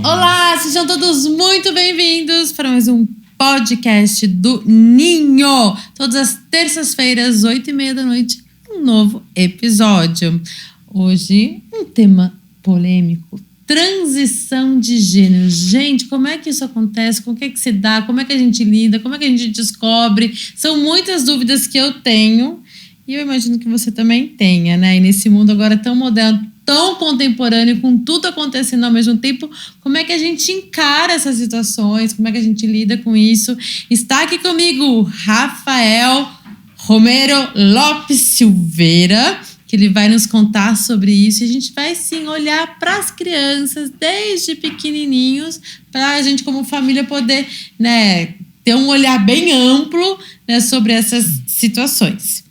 Olá, sejam todos muito bem-vindos para mais um podcast do Ninho. Todas as terças-feiras, 8h30 da noite, um novo episódio. Hoje, um tema polêmico. Transição de gênero. Gente, como é que isso acontece? Como é que se dá? Como é que a gente lida? Como é que a gente descobre? São muitas dúvidas que eu tenho e eu imagino que você também tenha, né? E nesse mundo agora tão moderno, tão contemporâneo, com tudo acontecendo ao mesmo tempo, como é que a gente encara essas situações? Como é que a gente lida com isso? Está aqui comigo Rafael Romero Lopes Silveira, que ele vai nos contar sobre isso. E a gente vai, sim, olhar para as crianças desde pequenininhos, para a gente, como família, poder, né, ter um olhar bem amplo, né, sobre essas situações.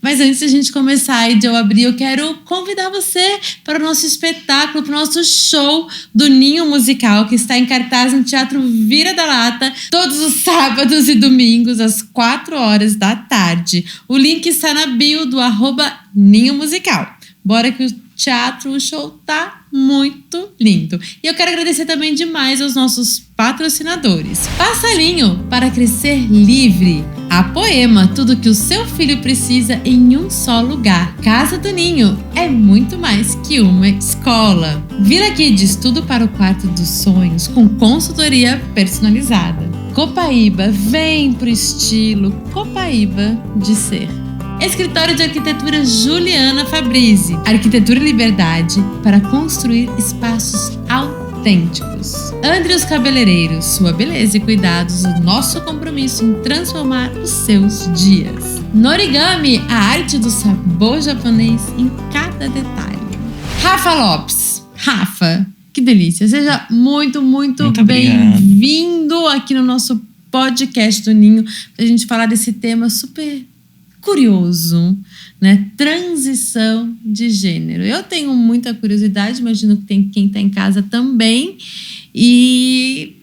Mas antes de a gente começar e de eu abrir, eu quero convidar você para o nosso espetáculo, para o nosso show do Ninho Musical, que está em cartaz no Teatro Vira da Lata, todos os sábados e domingos, às 4h da tarde. O link está na bio do @Ninho Musical. Bora que o teatro, o show tá muito lindo. E eu quero agradecer também demais aos nossos patrocinadores. Passarinho, para crescer livre. A Poema, tudo que o seu filho precisa em um só lugar. Casa do Ninho, é muito mais que uma escola. Vila Kids, tudo para o quarto dos sonhos, com consultoria personalizada. Copaíba, vem pro estilo Copaíba de ser. Escritório de Arquitetura Juliana Fabrizi. Arquitetura e liberdade para construir espaços autênticos. Andrews Cabeleireiros. Sua beleza e cuidados, o nosso compromisso em transformar os seus dias. Norigami. A arte do sabor japonês em cada detalhe. Rafa Lopes. Rafa, que delícia. Seja muito bem-vindo aqui no nosso podcast do Ninho, pra gente falar desse tema super curioso, né? Transição de gênero. Eu tenho muita curiosidade, imagino que tem quem está em casa também. E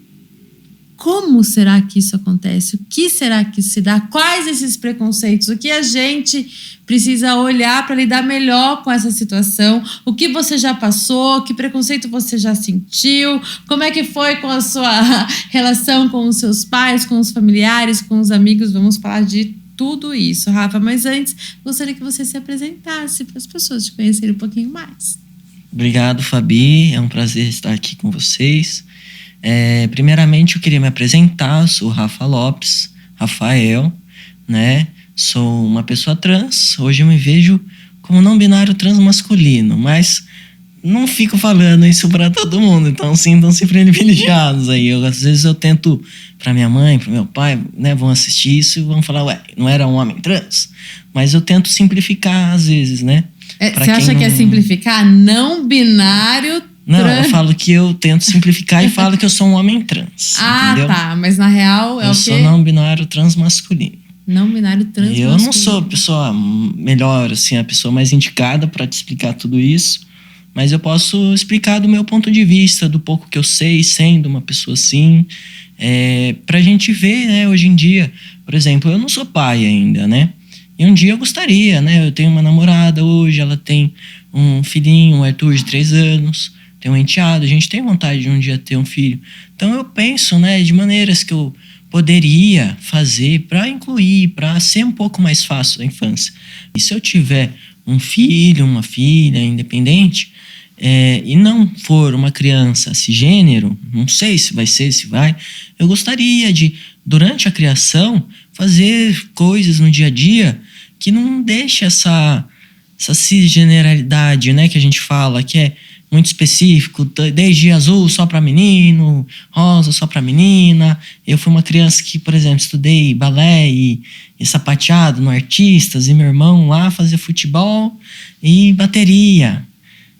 como será que isso acontece? O que será que isso se dá? Quais esses preconceitos? O que a gente precisa olhar para lidar melhor com essa situação? O que você já passou? Que preconceito você já sentiu? Como é que foi com a sua relação com os seus pais, com os familiares, com os amigos? Vamos falar de tudo isso, Rafa. Mas antes, gostaria que você se apresentasse para as pessoas te conhecerem um pouquinho mais. Obrigado, Fabi. É um prazer estar aqui com vocês. Primeiramente, eu queria me apresentar. Sou Rafa Lopes, Rafael, né? Sou uma pessoa trans. Hoje eu me vejo como não binário transmasculino, mas não fico falando isso para todo mundo, então sintam-se privilegiados aí. Às vezes eu tento, para minha mãe, para meu pai, né, vão assistir isso e vão falar, ué, não era um homem trans? Mas eu tento simplificar às vezes, né? Você acha que é simplificar? Não binário trans? Não, eu falo que eu tento simplificar e falo que eu sou um homem trans, entendeu? Tá, mas na real é o quê? Eu sou não binário transmasculino. Não binário transmasculino. Eu não sou a pessoa melhor, assim, a pessoa mais indicada para te explicar tudo isso. Mas eu posso explicar do meu ponto de vista, do pouco que eu sei, sendo uma pessoa assim. Pra gente ver, né, hoje em dia. Por exemplo, eu não sou pai ainda, né? E um dia eu gostaria, né? Eu tenho uma namorada hoje, ela tem um filhinho, um Arthur de 3 anos. Tem um enteado, a gente tem vontade de um dia ter um filho. Então eu penso, né, de maneiras que eu poderia fazer para incluir, para ser um pouco mais fácil a infância. E se eu tiver um filho, uma filha independente, e não for uma criança cisgênero, não sei se vai ser, se vai, eu gostaria de, durante a criação, fazer coisas no dia a dia que não deixe essa cisgeneralidade, né, que a gente fala, que é muito específico, desde azul só para menino, rosa só para menina. Eu fui uma criança que, por exemplo, estudei balé e sapateado no Artistas, e meu irmão lá fazia futebol e bateria.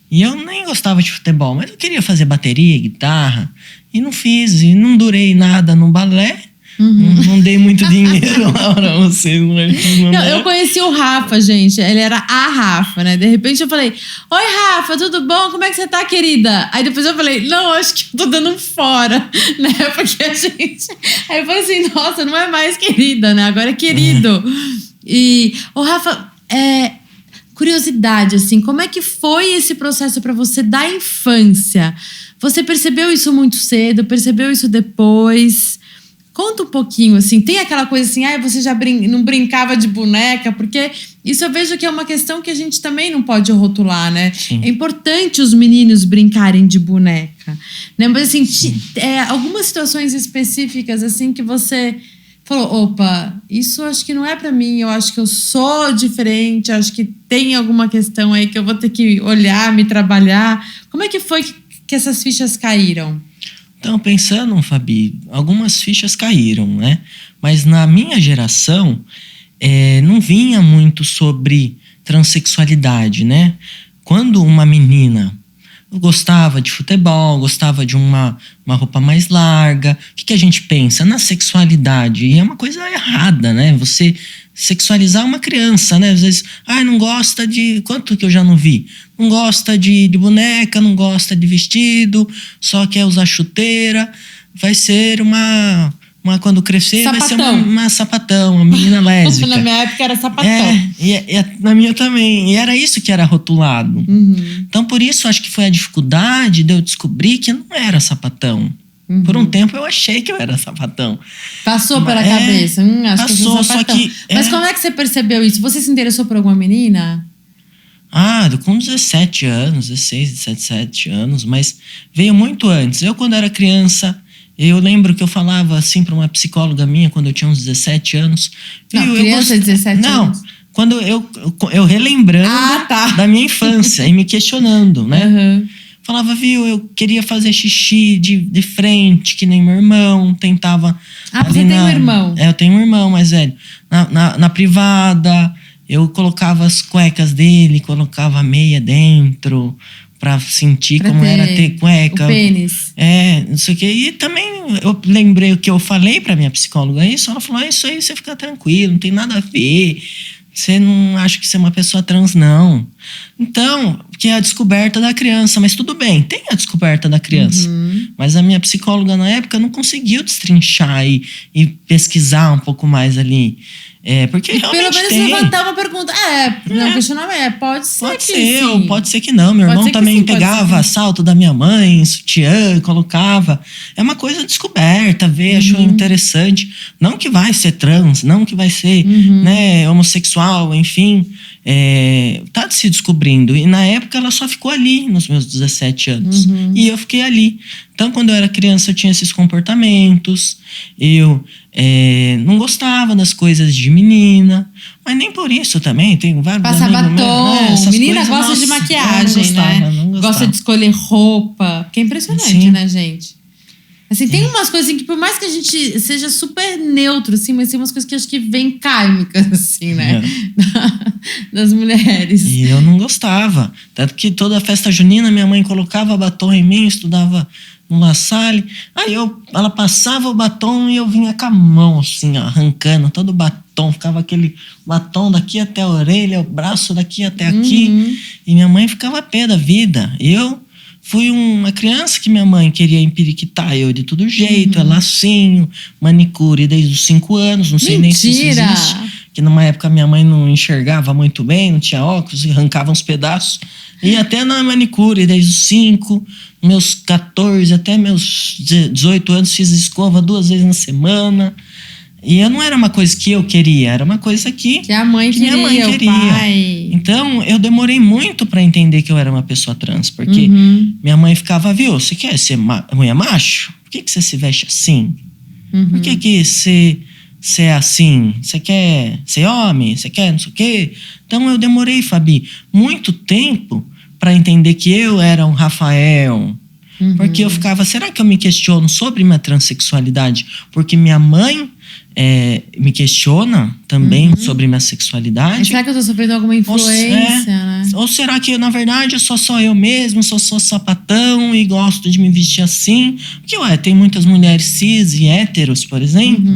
E eu nem gostava de futebol, mas eu queria fazer bateria, guitarra, e não fiz, e não durei nada no balé, Não dei muito dinheiro lá pra vocês. Não, eu conheci o Rafa, gente. Ele era a Rafa, né? De repente eu falei: oi, Rafa, tudo bom? Como é que você tá, querida? Aí depois eu falei: não, acho que eu tô dando fora, né? Porque a gente... Aí eu falei assim: nossa, não é mais querida, né? Agora é querido. E, ô, Rafa, curiosidade, assim, como é que foi esse processo pra você da infância? Você percebeu isso muito cedo? Percebeu isso depois? Conta um pouquinho, assim, tem aquela coisa assim, você já não brincava de boneca? Porque isso eu vejo que é uma questão que a gente também não pode rotular, né? Sim. É importante os meninos brincarem de boneca, né? Mas assim, algumas situações específicas, assim, que você falou, opa, isso acho que não é pra mim, eu acho que eu sou diferente, acho que tem alguma questão aí que eu vou ter que olhar, me trabalhar. Como é que foi que essas fichas caíram? Então, pensando, Fabi, algumas fichas caíram, né? Mas na minha geração, não vinha muito sobre transexualidade, né? Quando uma menina gostava de futebol, gostava de uma roupa mais larga, o que a gente pensa? Na sexualidade. E é uma coisa errada, né? Você sexualizar uma criança, né? Às vezes, não gosta de... Quanto que eu já não vi? Não gosta de boneca, não gosta de vestido, só quer usar chuteira. Vai ser quando crescer, sapatão. Vai ser uma sapatão, uma menina lésbica. Na minha época era sapatão. Na minha também. E era isso que era rotulado. Então, por isso, acho que foi a dificuldade de eu descobrir que eu não era sapatão. Por um tempo eu achei que eu era sapatão. Passou pela cabeça. Acho passou, que eu sou sapatão. só que... Mas como é que você percebeu isso? Você se interessou por alguma menina? Com 17 anos, 16, 17 anos, mas veio muito antes. Eu, quando era criança, eu lembro que eu falava assim para uma psicóloga minha, quando eu tinha uns 17 anos. Não, criança de 17 anos? Não, quando eu relembrando da minha infância e me questionando, né? Falava, eu queria fazer xixi de frente, que nem meu irmão, tentava... você tem um irmão? Eu tenho um irmão mais velho. Na privada, eu colocava as cuecas dele, colocava a meia dentro, pra sentir como era ter cueca. O pênis. Não sei o quê. E também eu lembrei o que eu falei pra minha psicóloga, isso, ela falou, isso aí você fica tranquilo, não tem nada a ver... Você não acha que você é uma pessoa trans, não. Então, que é a descoberta da criança. Mas tudo bem, tem a descoberta da criança. Mas a minha psicóloga, na época, não conseguiu destrinchar e pesquisar um pouco mais ali. Porque realmente pelo menos levantar uma pergunta. Não, questionamento. Pode ser pode que ser, sim. ou pode ser que não. Meu irmão também pegava salto da minha mãe, sutiã, colocava. É uma coisa descoberta, achou interessante. Não que vai ser trans, não que vai ser homossexual, enfim. Tá se descobrindo. E na época ela só ficou ali, nos meus 17 anos. E eu fiquei ali. Então, quando eu era criança, eu tinha esses comportamentos. Eu não gostava das coisas de menina. Mas nem por isso também. Tem vários Passa batom. Menina gosta de maquiagem, né? Gosta de escolher roupa. Que é impressionante, né, gente? Assim, tem umas coisas assim, que por mais que a gente seja super neutro, assim, mas tem umas coisas que acho que vêm kármicas, assim, né? Das mulheres. E eu não gostava. Tanto que toda festa junina, minha mãe colocava batom em mim, estudava no La Salle. Aí ela passava o batom e eu vinha com a mão, assim, ó, arrancando todo o batom. Ficava aquele batom daqui até a orelha, o braço daqui até aqui. E minha mãe ficava pé da vida. Eu fui uma criança que minha mãe queria empiriquitar eu de todo jeito, lacinho, manicure desde os 5 anos, não sei nem se isso existe. Que numa época minha mãe não enxergava muito bem, não tinha óculos, e arrancava uns pedaços. E até na manicure desde os 5, meus 14 até meus 18 anos fiz escova 2 vezes na semana. E eu não era uma coisa que eu queria, era uma coisa que a mãe queria, minha mãe queria. O pai. Então, eu demorei muito para entender que eu era uma pessoa trans. Porque minha mãe ficava, você quer ser mulher macho? Por que você se veste assim? Por que você é assim? Você quer ser homem? Você quer não sei o quê? Então, eu demorei, Fabi, muito tempo para entender que eu era um Rafael. Porque eu ficava, será que eu me questiono sobre minha transexualidade? Porque minha mãe me questiona também sobre minha sexualidade. Mas será que eu tô sofrendo alguma influência, né? Ou será que, na verdade, eu sou só eu mesmo, sou sapatão e gosto de me vestir assim? Porque, tem muitas mulheres cis e héteros, por exemplo,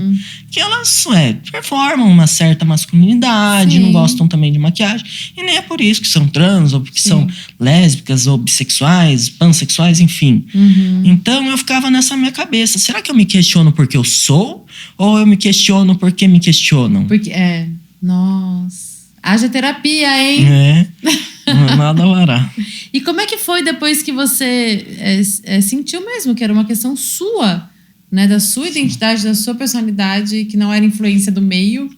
que elas, performam uma certa masculinidade, não gostam também de maquiagem. E nem é por isso que são trans, ou porque são lésbicas, ou bissexuais, pansexuais, enfim. Então, eu ficava nessa minha cabeça. Será que eu me questiono porque eu sou? Ou eu me questiono porque me questionam? Porque, nossa. Haja terapia, hein? Nada vará. E como é que foi depois que você sentiu mesmo que era uma questão sua, né? Da sua identidade, da sua personalidade, que não era influência do meio?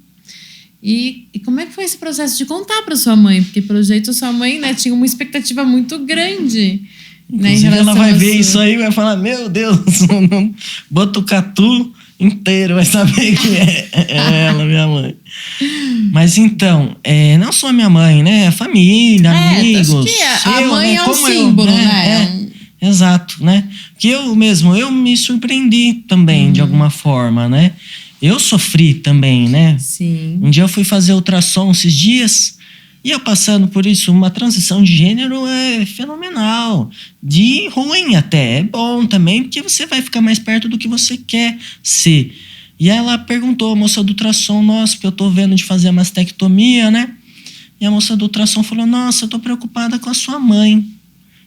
E como é que foi esse processo de contar para sua mãe? Porque, pelo jeito, sua mãe, né, tinha uma expectativa muito grande. Inclusive, ela vai ver isso aí e vai falar, meu Deus, Botucatu inteiro vai saber que é ela, minha mãe. Mas então, não só a minha mãe, né? A família, amigos. Acho que a mãe é um símbolo, né? Exato, né? Que eu me surpreendi também, de alguma forma, né? Eu sofri também, né? Sim. Um dia eu fui fazer ultrassom esses dias e eu passando por isso, uma transição de gênero é fenomenal. De ruim até, é bom também, porque você vai ficar mais perto do que você quer ser. E ela perguntou, a moça do ultrassom, nossa, porque eu tô vendo de fazer a mastectomia, né? E a moça do ultrassom falou, nossa, eu tô preocupada com a sua mãe.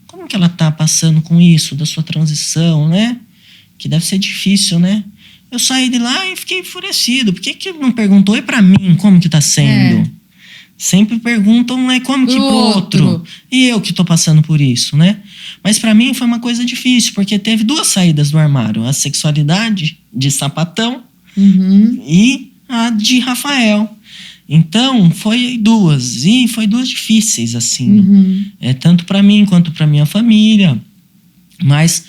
Como que ela tá passando com isso, da sua transição, né? Que deve ser difícil, né? Eu saí de lá e fiquei enfurecido. Por que não perguntou? E pra mim, como que tá sendo? Sempre perguntam, né, como que pro outro. E eu que tô passando por isso, né? Mas pra mim foi uma coisa difícil, porque teve 2 saídas do armário. A sexualidade de sapatão e a de Rafael. Então, foi 2. E foi 2 difíceis, assim. Tanto pra mim quanto pra minha família. Mas,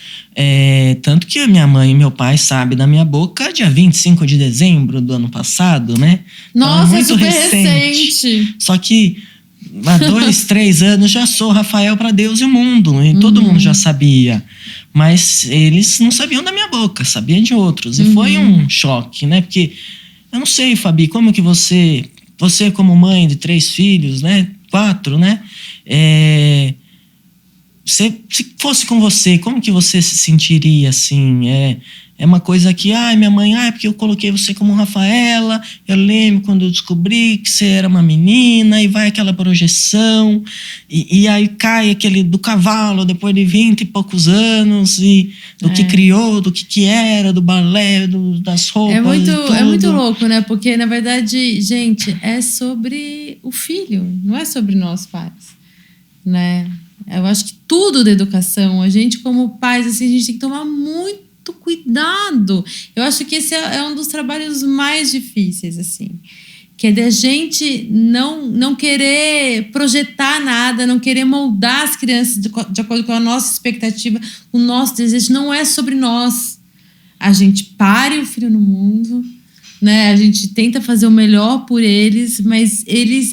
tanto que a minha mãe e meu pai sabem da minha boca dia 25 de dezembro do ano passado, né? Nossa, então, é muito recente. Só que há 2, 3 anos já sou Rafael para Deus e o mundo. E todo mundo já sabia. Mas eles não sabiam da minha boca, sabiam de outros. E foi um choque, né? Porque, eu não sei, Fabi, como que você como mãe de 3 filhos, né? 4, né? Se fosse com você, como que você se sentiria, assim? É uma coisa que, minha mãe, porque eu coloquei você como Rafaela, eu lembro quando eu descobri que você era uma menina, e vai aquela projeção, e aí cai aquele do cavalo, depois de 20 e poucos anos, e do que criou, do que era, do balé, das roupas. É muito louco, né? Porque, na verdade, gente, é sobre o filho, não é sobre nós pais, né? Eu acho que tudo da educação, a gente como pais, assim, a gente tem que tomar muito cuidado. Eu acho que esse é um dos trabalhos mais difíceis, assim. Que é da gente não querer projetar nada, não querer moldar as crianças de acordo com a nossa expectativa, o nosso desejo. Não é sobre nós. A gente pare o filho no mundo, né? A gente tenta fazer o melhor por eles, mas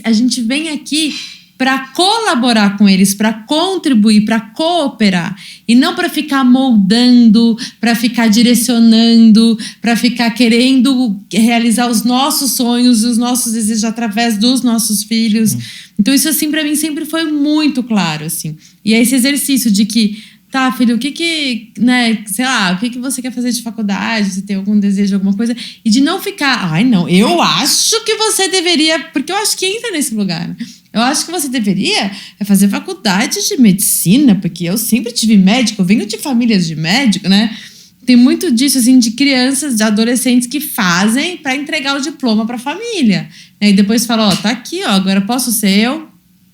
a gente vem aqui para colaborar com eles, para contribuir, para cooperar. E não para ficar moldando, para ficar direcionando, para ficar querendo realizar os nossos sonhos, os nossos desejos através dos nossos filhos. Então isso, assim, para mim sempre foi muito claro, assim. E é esse exercício de que, tá, filho, o que né, sei lá, o que você quer fazer de faculdade, se tem algum desejo, alguma coisa, e de não ficar, não, eu acho que você deveria, porque eu acho que entra nesse lugar, né? Eu acho que você deveria fazer faculdade de medicina, porque eu sempre tive médico, eu venho de famílias de médico, né? Tem muito disso, assim, de crianças, de adolescentes que fazem para entregar o diploma para a família. E depois fala, tá aqui, agora posso ser eu,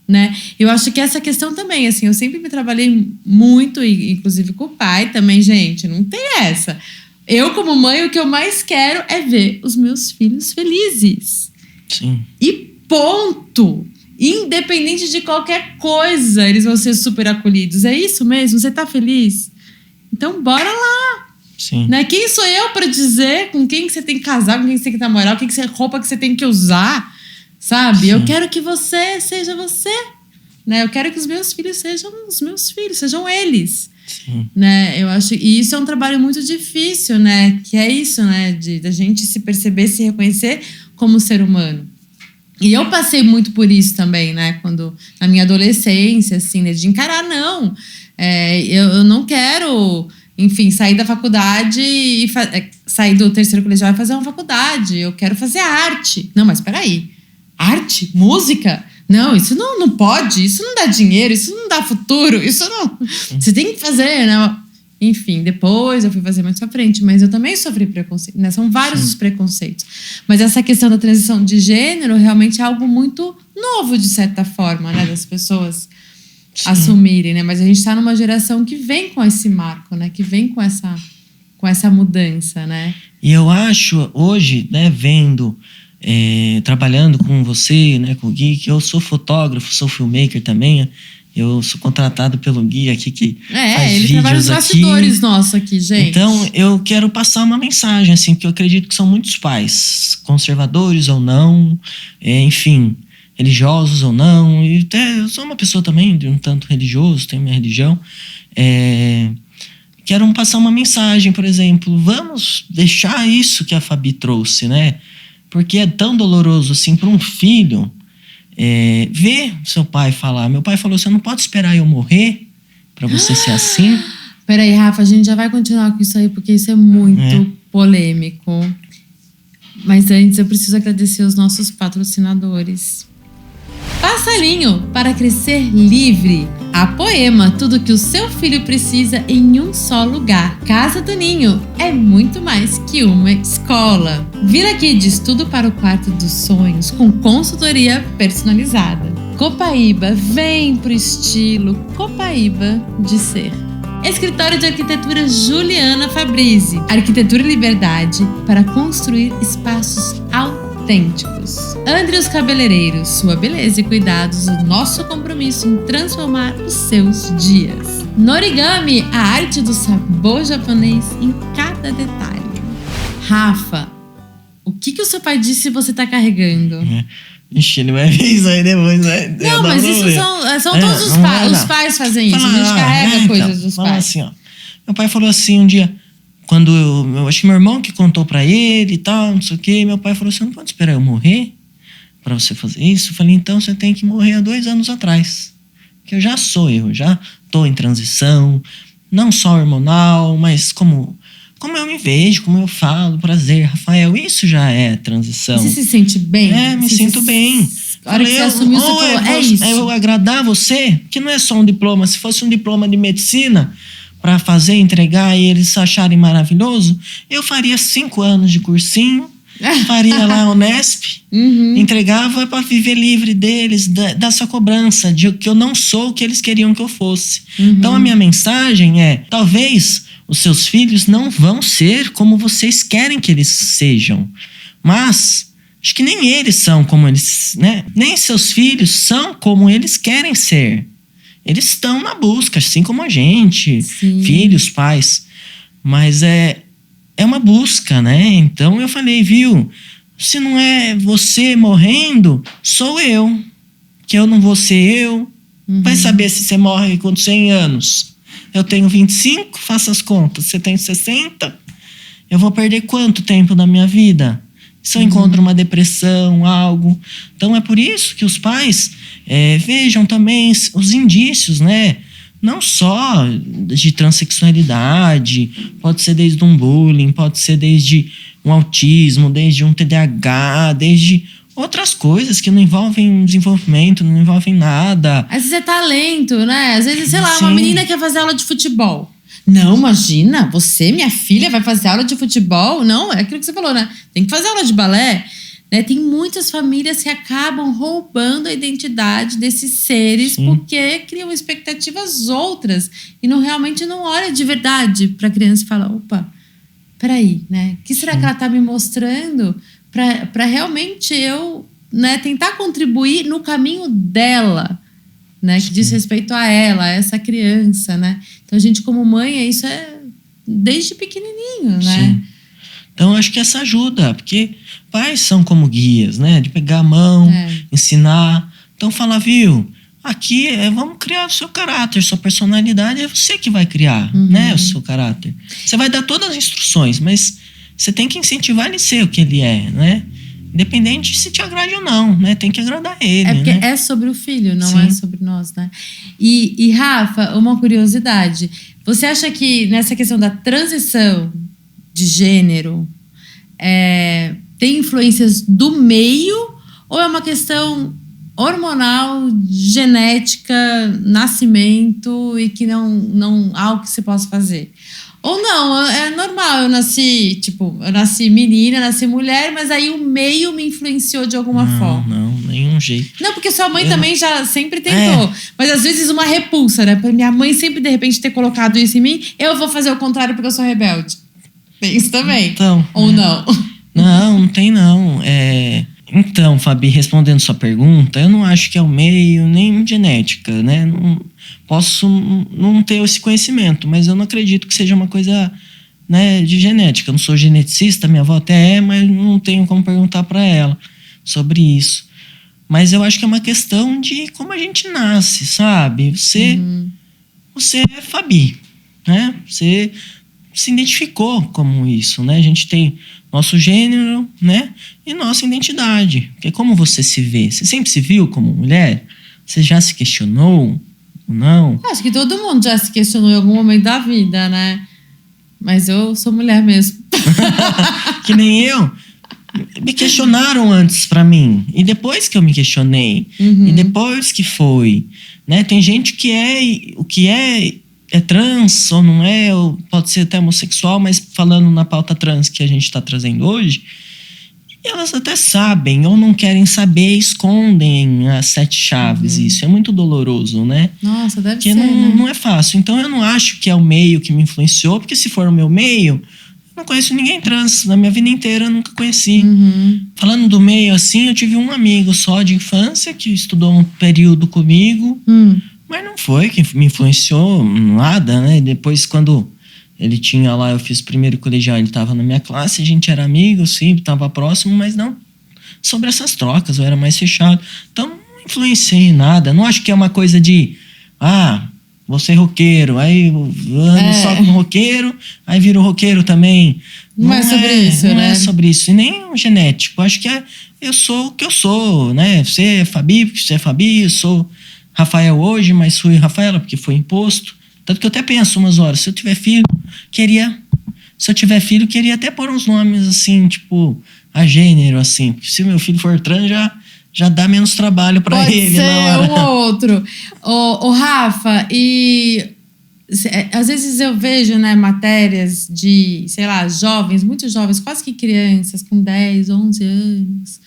né? Eu acho que essa questão também, assim, eu sempre me trabalhei muito, inclusive com o pai também, gente, não tem essa. Eu, como mãe, o que eu mais quero é ver os meus filhos felizes. Sim. E ponto! Independente de qualquer coisa, eles vão ser super acolhidos. É isso mesmo? Você tá feliz? Então, bora lá. Sim. Né? Quem sou eu para dizer com quem que você tem que casar, com quem que você tem que namorar, roupa que você tem que usar, sabe? Sim. Eu quero que você seja você. Né? Eu quero que os meus filhos sejam os meus filhos, sejam eles. Sim. Né? Eu acho, e isso é um trabalho muito difícil, né? Que é isso, né? Da gente se perceber, se reconhecer como ser humano. E eu passei muito por isso também, né? Quando, na minha adolescência, assim, né? De encarar, não. Eu não quero, enfim, sair da faculdade e sair do terceiro colegial e fazer uma faculdade. Eu quero fazer arte. Não, mas peraí. Arte? Música? Não, isso não pode. Isso não dá dinheiro. Isso não dá futuro. Isso não... Você tem que fazer, né? Enfim, depois eu fui fazer mais pra frente, mas eu também sofri preconceito, né? São vários os preconceitos. Mas essa questão da transição de gênero realmente é algo muito novo, de certa forma, né? Das pessoas assumirem, né? Mas a gente tá numa geração que vem com esse marco, né? Que vem com essa mudança, né? E eu acho, hoje, né, vendo, trabalhando com você, né, com o Gui, que eu sou fotógrafo, sou filmmaker também. Eu sou contratado pelo Gui aqui que faz ele vídeos trabalha nos bastidores nossos aqui, gente. Então, eu quero passar uma mensagem, assim, porque eu acredito que são muitos pais, conservadores ou não, enfim, religiosos ou não. E até eu sou uma pessoa também de um tanto religioso, tenho minha religião. Quero passar uma mensagem, por exemplo, vamos deixar isso que a Fabi trouxe, né? Porque é tão doloroso, assim, para um filho... ver seu pai falar. Meu pai falou, você não pode esperar eu morrer pra você ser assim. Peraí, Rafa, a gente já vai continuar com isso aí, porque isso é muito polêmico. Mas antes eu preciso agradecer os nossos patrocinadores. Passarinho, para crescer livre. A Poema, tudo que o seu filho precisa em um só lugar. Casa do Ninho, é muito mais que uma escola. Vila Kids, tudo para o quarto dos sonhos, com consultoria personalizada. Copaíba, vem pro estilo Copaíba de ser. Escritório de Arquitetura Juliana Fabrizi. Arquitetura e liberdade para construir espaços autênticos. Andrews Cabeleireiros, sua beleza e cuidados, o nosso compromisso em transformar os seus dias. Norigami, a arte do sabor japonês em cada detalhe. Rafa, o que o seu pai disse você tá carregando? Ixi, ele vai ver isso aí depois, né? Não, mas isso são todos os pais. Os pais fazem isso, a gente carrega coisas dos pais. Assim, ó. Meu pai falou assim um dia, quando eu acho que meu irmão que contou pra ele e tal, não sei o quê, meu pai falou, você não pode esperar eu morrer pra você fazer isso? Eu falei, então você tem que morrer há 2 anos atrás. Que eu já tô em transição, não só hormonal, mas como eu me vejo, como eu falo, prazer, Rafael, isso já é transição. Você se sente bem? Me sinto bem. A hora que você assumiu, você falou, isso. Eu agradar você, que não é só um diploma. Se fosse um diploma de medicina, para fazer, entregar e eles acharem maravilhoso, eu faria 5 anos de cursinho, faria lá a Unesp, entregava para viver livre deles, dessa cobrança, de que eu não sou o que eles queriam que eu fosse. Então a minha mensagem é, talvez os seus filhos não vão ser como vocês querem que eles sejam, mas acho que nem eles são como eles, né? Nem seus filhos são como eles querem ser. Eles estão na busca, assim como a gente, filhos, pais. Mas é uma busca, né? Então eu falei, viu? Se não é você morrendo, sou eu. Que eu não vou ser eu. Vai saber se você morre com 100 anos. Eu tenho 25, faça as contas. Você tem 60, eu vou perder quanto tempo da minha vida? Se eu encontro uma depressão, algo. Então é por isso que os pais vejam também os indícios, né? Não só de transexualidade, pode ser desde um bullying, pode ser desde um autismo, desde um TDAH, desde outras coisas que não envolvem desenvolvimento, não envolvem nada. Às vezes é talento, né? Às vezes, sei lá, uma menina quer fazer aula de futebol. Não, imagina, você, minha filha, vai fazer aula de futebol? Não, é aquilo que você falou, né? Tem que fazer aula de balé. Né? Tem muitas famílias que acabam roubando a identidade desses seres porque criam expectativas outras e realmente não olha de verdade para a criança e fala, opa, peraí, né? O que será que ela está me mostrando para realmente eu, né, tentar contribuir no caminho dela, né, que diz respeito a ela, a essa criança, né? Então a gente como mãe, isso é desde pequenininho, né? Sim. Então eu acho que essa ajuda, porque pais são como guias, né? De pegar a mão, ensinar. Então fala, viu? Aqui vamos criar o seu caráter, sua personalidade, é você que vai criar, né, o seu caráter. Você vai dar todas as instruções, mas você tem que incentivar ele a ser o que ele é, né? Independente se te agrade ou não, né? Tem que agradar ele, porque né? é sobre o filho, não Sim. é sobre nós, né? E Rafa, uma curiosidade. Você acha que nessa questão da transição de gênero tem influências do meio ou é uma questão hormonal, genética, nascimento e que não há o que se possa fazer? Ou não, é normal, eu nasci menina, nasci mulher, mas aí o meio me influenciou de alguma forma. Não, nenhum jeito. Não, porque sua mãe também já sempre tentou. Mas às vezes uma repulsa, né? Pra minha mãe sempre, de repente, ter colocado isso em mim, eu vou fazer o contrário porque eu sou rebelde. Tem isso também. Então, ou não? Não tem não. Então, Fabi, respondendo sua pergunta, eu não acho que é o meio nem genética, né? Não, posso não ter esse conhecimento, mas eu não acredito que seja uma coisa, né, de genética. Eu não sou geneticista, minha avó até é, mas não tenho como perguntar para ela sobre isso. Mas eu acho que é uma questão de como a gente nasce, sabe? Você é Fabi, né? Você se identificou como isso, né? A gente tem nosso gênero, né? E nossa identidade. Porque como você se vê? Você sempre se viu como mulher? Você já se questionou? Não? Acho que todo mundo já se questionou em algum momento da vida, né? Mas eu sou mulher mesmo. Que nem eu. Me questionaram antes pra mim. E depois que eu me questionei. E depois que foi. Né? Tem gente que o que é trans ou não é, ou pode ser até homossexual, mas falando na pauta trans que a gente está trazendo hoje, elas até sabem ou não querem saber, escondem as 7 chaves. Isso é muito doloroso, né? Nossa, deve porque ser, não é fácil. Então eu não acho que é o meio que me influenciou, porque se for o meu meio, eu não conheço ninguém trans. Na minha vida inteira eu nunca conheci. Falando do meio assim, eu tive um amigo só de infância que estudou um período comigo. Mas não foi que me influenciou nada, né? Depois, quando ele tinha lá, eu fiz o primeiro colegial, ele estava na minha classe, a gente era amigo, sim, estava próximo, mas não sobre essas trocas, eu era mais fechado. Então, não influenciei em nada. Não acho que é uma coisa de, vou ser roqueiro, aí eu ando só com roqueiro, aí viro roqueiro também. Não é sobre isso, né? Não é sobre isso. E nem o genético. Acho que eu sou o que eu sou, né? Você é Fabi, porque você é Fabi, eu sou Rafael hoje, mas fui Rafaela porque foi imposto. Tanto que eu até penso umas horas, se eu tiver filho, queria até pôr uns nomes assim, tipo, a gênero, assim. Porque se meu filho for trans, já dá menos trabalho para ele. Pode ser um ou outro. Ô, Rafa, e às vezes eu vejo, né, matérias de, sei lá, jovens, muito jovens, quase que crianças, com 10, 11 anos,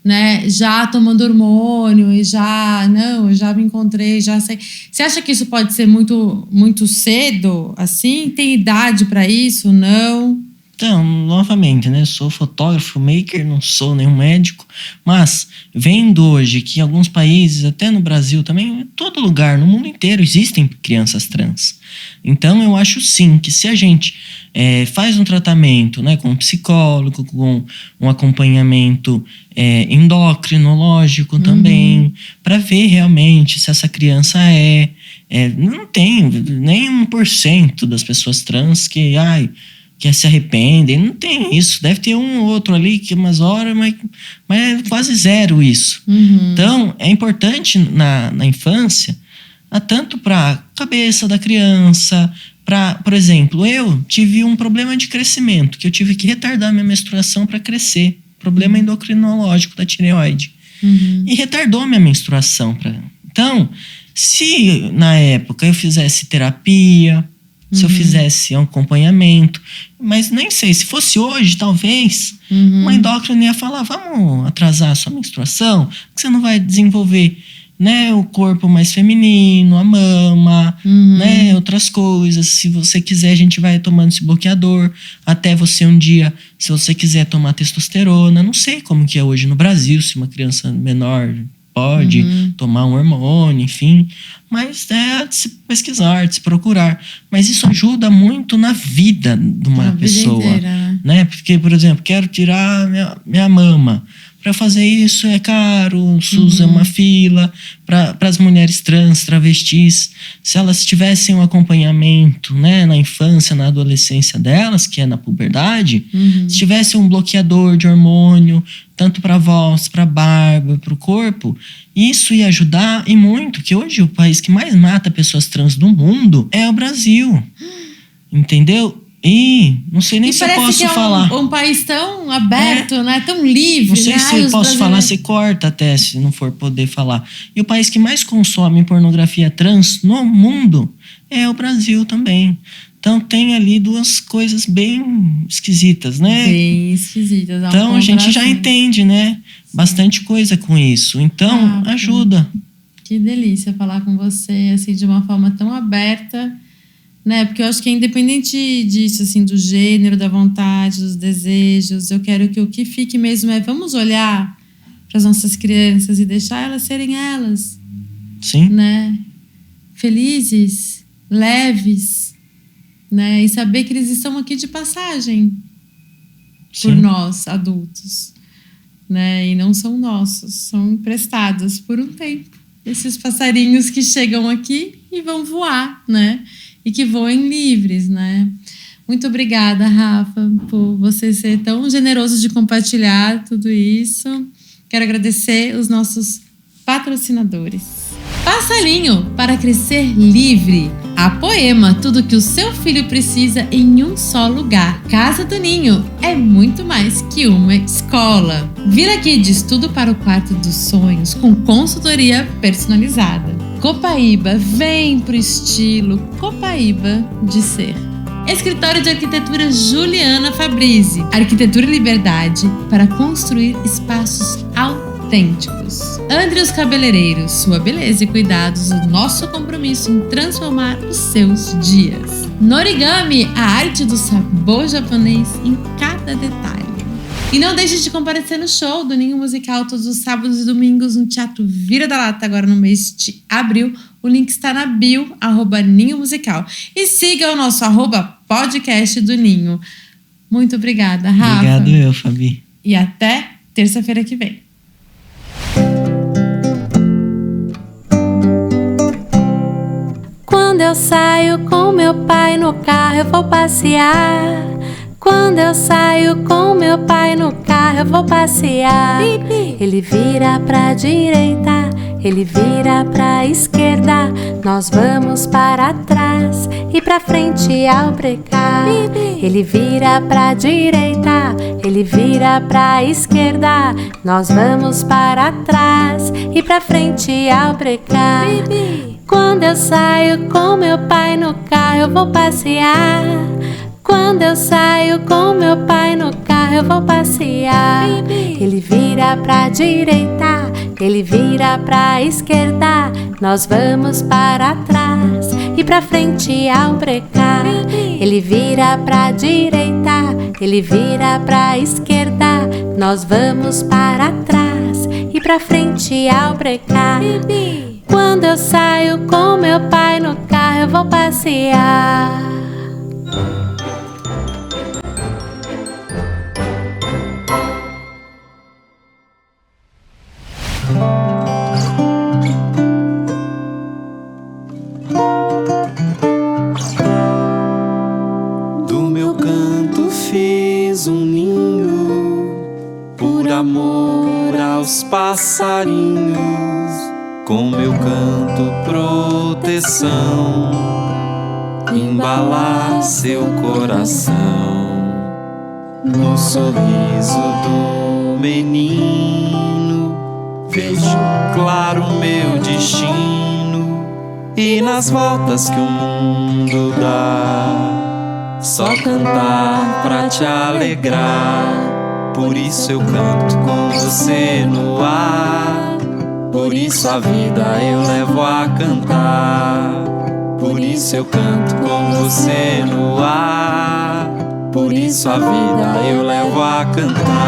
né, já tomando hormônio e eu já me encontrei, já sei. Você acha que isso pode ser muito, muito cedo, assim? Tem idade para isso? Não? Então, novamente, né? Eu sou fotógrafo, maker, não sou nenhum médico, mas vendo hoje que em alguns países, até no Brasil também, em todo lugar, no mundo inteiro, existem crianças trans. Então, eu acho sim que se a gente faz um tratamento, né, com um psicólogo, com um acompanhamento endocrinológico também, para ver realmente se essa criança não tem nem 1% das pessoas trans que se arrependem. Não tem isso. Deve ter um ou outro ali que umas horas, mas é quase zero isso. Então, é importante na infância, tanto para a cabeça da criança, por exemplo, eu tive um problema de crescimento, que eu tive que retardar minha menstruação para crescer. Problema endocrinológico da tireoide. E retardou minha menstruação. Então, se na época eu fizesse terapia, se eu fizesse um acompanhamento, mas nem sei, se fosse hoje, talvez, uma endócrina ia falar, vamos atrasar a sua menstruação, que você não vai desenvolver, né, o corpo mais feminino, a mama, né, outras coisas. Se você quiser, a gente vai tomando esse bloqueador, até você um dia, se você quiser tomar testosterona. Não sei como que é hoje no Brasil, se uma criança menor pode tomar um hormônio, enfim. Mas de se pesquisar, de se procurar. Mas isso ajuda muito na vida de uma pessoa. Vida inteira, né? Porque, por exemplo, quero tirar minha mama. Para fazer isso é caro, o SUS é uma fila. Para as mulheres trans, travestis, se elas tivessem um acompanhamento, né, na infância, na adolescência delas, que é na puberdade, se tivesse um bloqueador de hormônio, tanto para a voz, para a barba, para o corpo, isso ia ajudar e muito, que hoje o país que mais mata pessoas trans do mundo é o Brasil. Entendeu? E não sei nem se eu posso falar. Um país tão aberto, né? Tão livre. Não sei se eu posso falar, você corta até se não for poder falar. E o país que mais consome pornografia trans no mundo é o Brasil também. Então tem ali duas coisas bem esquisitas, né? Bem esquisitas. Então a gente já entende, né? Bastante coisa com isso. Então ajuda. Que delícia falar com você assim de uma forma tão aberta. Né? Porque eu acho que é independente disso, assim, do gênero, da vontade, dos desejos, eu quero que o que fique mesmo é vamos olhar para as nossas crianças e deixar elas serem elas. Sim. Né? Felizes, leves, né? E saber que eles estão aqui de passagem. Sim. Por nós, adultos. Né? E não são nossos, são emprestados por um tempo. Esses passarinhos que chegam aqui e vão voar, né? E que voem livres, né? Muito obrigada, Rafa, por você ser tão generoso de compartilhar tudo isso. Quero agradecer os nossos patrocinadores. Passarinho, para crescer livre. A Poema, tudo que o seu filho precisa em um só lugar. Casa do Ninho, é muito mais que uma escola. Vila Kids, tudo para o quarto dos sonhos, com consultoria personalizada. Copaíba, vem pro estilo Copaíba de ser. Escritório de Arquitetura Juliana Fabrizi. Arquitetura e liberdade para construir espaços autênticos. Andrews Cabeleireiros, sua beleza e cuidados, o nosso compromisso em transformar os seus dias. Norigami, a arte do sabor japonês em cada detalhe. E não deixe de comparecer no show do Ninho Musical todos os sábados e domingos no Teatro Vira da Lata, agora no mês de abril. O link está na bio, @Ninho Musical. E siga o nosso @podcast do Ninho. Muito obrigada, Rafa. Obrigado eu, Fabi. E até terça-feira que vem. Quando eu saio com meu pai no carro, eu vou passear. Quando eu saio com meu pai no carro, eu vou passear. Ele vira pra direita, ele vira pra esquerda. Nós vamos para trás e pra frente ao brecar. Ele vira pra direita, ele vira pra esquerda. Nós vamos para trás e pra frente ao brecar. Quando eu saio com meu pai no carro, eu vou passear. Quando eu saio com meu pai no carro, eu vou passear. Ele vira pra direita, ele vira pra esquerda. Nós vamos para trás e pra frente ao brecar. Ele vira pra direita, ele vira pra esquerda. Nós vamos para trás e pra frente ao brecar. Quando eu saio com meu pai no carro, eu vou passear. Do meu canto fiz um ninho, por amor aos passarinhos. Com meu canto proteção, embalar seu coração. No sorriso do menino vejo claro meu destino. E nas voltas que o mundo dá, só cantar pra te alegrar. Por isso eu canto com você no ar. Por isso a vida eu levo a cantar. Por isso eu canto com você no ar. Por isso a vida eu levo a cantar.